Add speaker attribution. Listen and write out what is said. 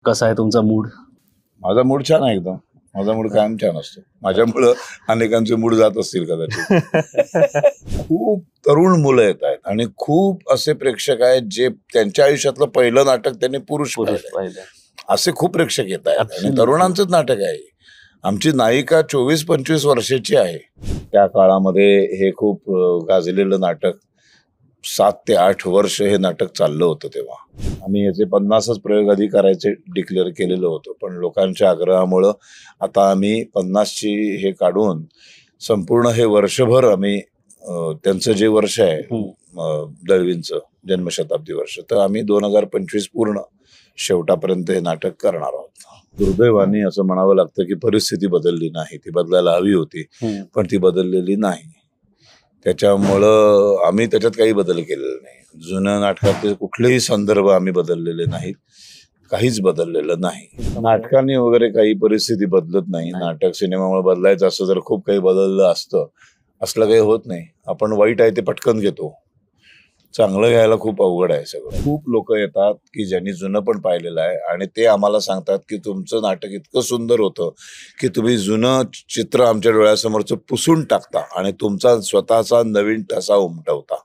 Speaker 1: कसा आहे तुमचा मूड?
Speaker 2: माझा मूड छान आहे एकदम. माझा मूड कायम छान असतो. माझ्यामुळं अनेकांचे मूड जात असतील कदाचित. खूप तरुण मुलं येत आहेत आणि खूप असे प्रेक्षक आहेत जे त्यांच्या आयुष्यातलं पहिलं नाटक त्यांनी पुरुष पाहिलंय. असे खूप प्रेक्षक येत आहेत आणि तरुणांचंच नाटक आहे. आमची नायिका 24-25 वर्षाची आहे. त्या काळामध्ये हे खूप गाजलेलं नाटक 7 ते 8 वर्ष हे नाटक चाललं होतं. तेव्हा आम्ही याचे 50च प्रयोग आधी करायचे डिक्लेअर केलेलं होतं, पण लोकांच्या आग्रहामुळं आता आम्ही 50ची हे काढून संपूर्ण हे वर्षभर आम्ही त्यांचं जे वर्ष आहे दळवींचं जन्मशताब्दी वर्ष, तर आम्ही 2025 पूर्ण शेवटापर्यंत हे नाटक करणार आहोत. दुर्दैवाने असं म्हणावं लागतं की परिस्थिती बदलली नाही. ती बदलायला हवी होती, पण ती बदललेली नाही. त्याच्यामुळं आम्ही त्याच्यात काही बदल केलेला नाही. जुन्या नाटकातले कुठलेही संदर्भ आम्ही बदललेले नाहीत, काहीच बदललेलं नाही. नाटकाने वगैरे काही परिस्थिती बदलत नाही. नाटक सिनेमामुळे बदलायचं असं जर खूप काही बदललं असतं, असलं काही होत नाही. आपण वाईट आहे ते पटकन घेतो, चांगलं घ्यायला खूप अवघड आहे सगळं. खूप लोक येतात की ज्यांनी जुनं पण पाहिलेलं आहे आणि ते आम्हाला सांगतात की तुमचं नाटक इतकं सुंदर होतं की तुम्ही जुनं चित्र आमच्या डोळ्यासमोरचं पुसून टाकता आणि तुमचा स्वतःचा नवीन ठसा उमटवता.